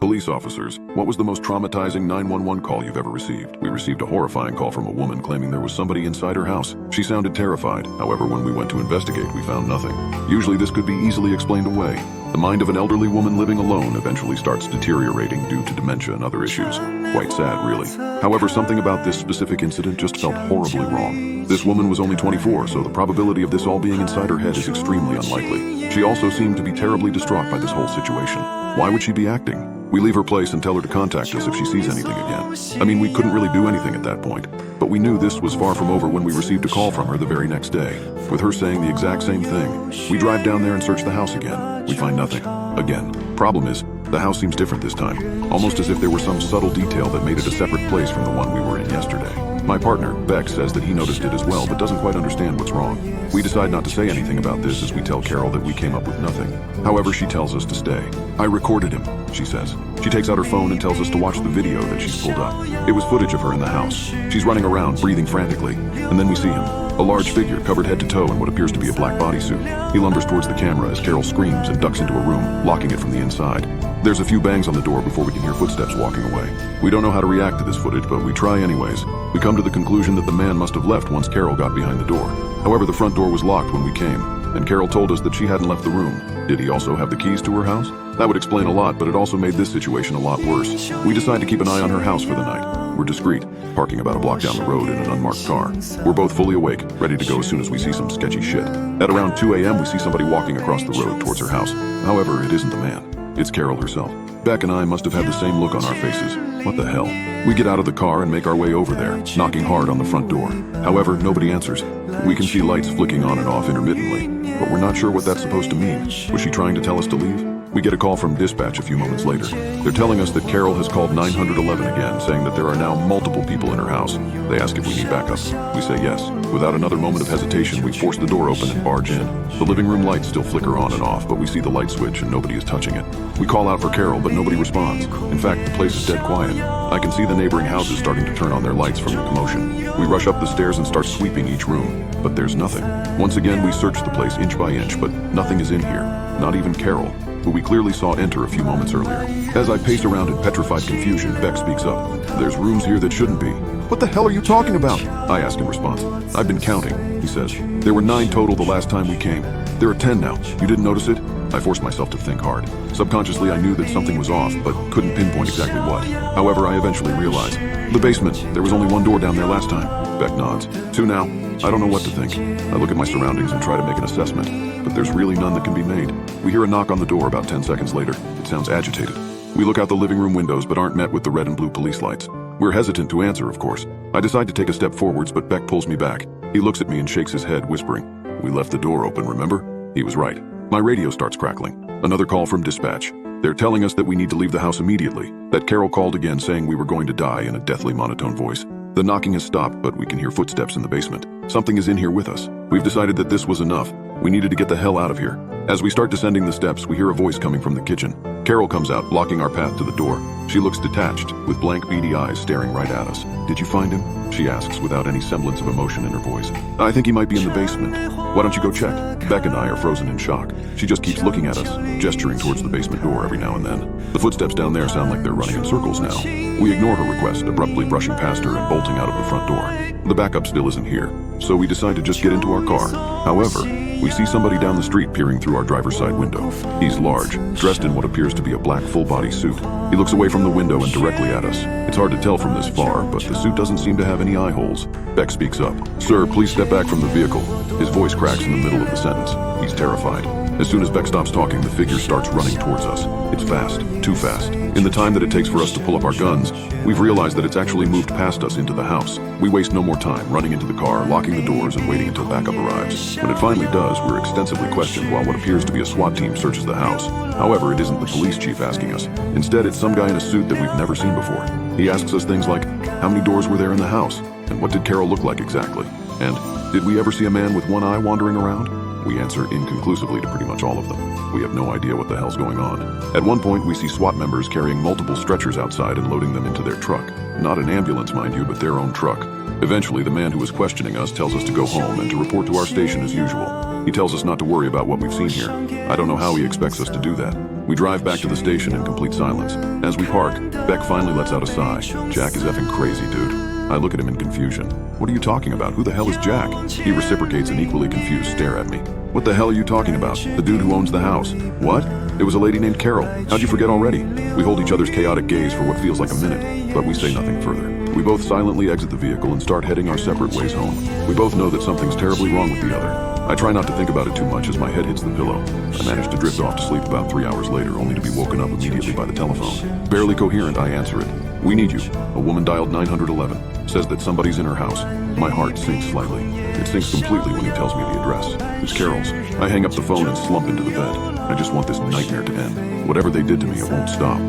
Police officers, what was the most traumatizing 911 call you've ever received? We received a horrifying call from a woman claiming there was somebody inside her house. She sounded terrified. However, when we went to investigate, we found nothing. Usually this could be easily explained away. The mind of an elderly woman living alone eventually starts deteriorating due to dementia and other issues. Quite sad, really. However, something about this specific incident just felt horribly wrong. This woman was only 24, so the probability of this all being inside her head is extremely unlikely. She also seemed to be terribly distraught by this whole situation. Why would she be acting? We leave her place and tell her to contact us if she sees anything again. I mean, we couldn't really do anything at that point. But we knew this was far from over when we received a call from her the very next day, with her saying the exact same thing. We drive down there and search the house again. We find nothing. Again. Problem is, the house seems different this time, almost as if there were some subtle detail that made it a separate place from the one we were in yesterday. My partner, Beck, says that he noticed it as well, but doesn't quite understand what's wrong. We decide not to say anything about this as we tell Carol that we came up with nothing. However, she tells us to stay. I recorded him, she says. She takes out her phone and tells us to watch the video that she's pulled up. It was footage of her in the house. She's running around, breathing frantically, and then we see him. A large figure covered head to toe in what appears to be a black bodysuit. He lumbers towards the camera as Carol screams and ducks into a room, locking it from the inside. There's a few bangs on the door before we can hear footsteps walking away. We don't know how to react to this footage, but we try anyways. We come to the conclusion that the man must have left once Carol got behind the door. However, the front door was locked when we came, and Carol told us that she hadn't left the room. Did he also have the keys to her house? That would explain a lot, but it also made this situation a lot worse. We decide to keep an eye on her house for the night. We're discreet, parking about a block down the road in an unmarked car. We're both fully awake, ready to go as soon as we see some sketchy shit. At around 2 a.m., we see somebody walking across the road towards her house. However, it isn't the man. It's Carol herself. Beck and I must have had the same look on our faces. What the hell? We get out of the car and make our way over there, knocking hard on the front door. However, nobody answers. We can see lights flicking on and off intermittently, but we're not sure what that's supposed to mean. Was she trying to tell us to leave? We get a call from dispatch a few moments later. They're telling us that Carol has called 911 again, saying that there are now multiple people in her house. They ask if we need backup. We say yes. Without another moment of hesitation, we force the door open and barge in. The living room lights still flicker on and off, but we see the light switch and nobody is touching it. We call out for Carol, but nobody responds. In fact, the place is dead quiet. I can see the neighboring houses starting to turn on their lights from the commotion. We rush up the stairs and start sweeping each room, but there's nothing. Once again, we search the place inch by inch, but nothing is in here. Not even Carol, who we clearly saw enter a few moments earlier. As I pace around in petrified confusion, Beck speaks up. There's rooms here that shouldn't be. What the hell are you talking about? I ask in response. I've been counting, he says. There were 9 total the last time we came. There are 10 now. You didn't notice it? I forced myself to think hard. Subconsciously, I knew that something was off, but couldn't pinpoint exactly what. However, I eventually realized. The basement. There was only 1 door down there last time. Beck nods. 2 now. I don't know what to think. I look at my surroundings and try to make an assessment, but there's really none that can be made. We hear a knock on the door about 10 seconds later. It sounds agitated. We look out the living room windows but aren't met with the red and blue police lights. We're hesitant to answer, of course. I decide to take a step forwards, but Beck pulls me back. He looks at me and shakes his head, whispering, "We left the door open, remember?" He was right. My radio starts crackling. Another call from dispatch. They're telling us that we need to leave the house immediately, that Carol called again saying we were going to die in a deathly monotone voice. The knocking has stopped, but we can hear footsteps in the basement. Something is in here with us. We've decided that this was enough. We needed to get the hell out of here. As we start descending the steps, we hear a voice coming from the kitchen. Carol comes out, blocking our path to the door. She looks detached, with blank, beady eyes staring right at us. "Did you find him?" she asks without any semblance of emotion in her voice. "I think he might be in the basement. Why don't you go check?" Beck and I are frozen in shock. She just keeps looking at us, gesturing towards the basement door every now and then. The footsteps down there sound like they're running in circles now. We ignore her request, abruptly brushing past her and bolting out of the front door. The backup still isn't here, so we decide to just get into our car. However, we see somebody down the street peering through our driver's side window. He's large, dressed in what appears to be a black full-body suit. He looks away from the window and directly at us. It's hard to tell from this far, but the suit doesn't seem to have any eye holes. Beck speaks up. "Sir, please step back from the vehicle." His voice cracks in the middle of the sentence. He's terrified. As soon as Beck stops talking, the figure starts running towards us. It's fast, too fast. In the time that it takes for us to pull up our guns, we've realized that it's actually moved past us into the house. We waste no more time running into the car, locking the doors, and waiting until backup arrives. When it finally does, we're extensively questioned while what appears to be a SWAT team searches the house. However, it isn't the police chief asking us. Instead, it's some guy in a suit that we've never seen before. He asks us things like, how many doors were there in the house? And what did Carol look like exactly? And did we ever see a man with one eye wandering around? We answer inconclusively to pretty much all of them. We have no idea what the hell's going on. At one point, we see SWAT members carrying multiple stretchers outside and loading them into their truck. Not an ambulance, mind you, but their own truck. Eventually, the man who is questioning us tells us to go home and to report to our station as usual. He tells us not to worry about what we've seen here. I don't know how he expects us to do that. We drive back to the station in complete silence. As we park, Beck finally lets out a sigh. Jack is effing crazy, dude. I look at him in confusion. What are you talking about? Who the hell is Jack? He reciprocates an equally confused stare at me. What the hell are you talking about? The dude who owns the house. What? It was a lady named Carol. How'd you forget already? We hold each other's chaotic gaze for what feels like a minute, but we say nothing further. We both silently exit the vehicle and start heading our separate ways home. We both know that something's terribly wrong with the other. I try not to think about it too much as my head hits the pillow. I manage to drift off to sleep about 3 hours later, only to be woken up immediately by the telephone. Barely coherent, I answer it. We need you. A woman dialed 911. Says that somebody's in her house. My heart sinks slightly. It sinks completely when he tells me the address. It's Carol's. I hang up the phone and slump into the bed. I just want this nightmare to end. Whatever they did to me, it won't stop.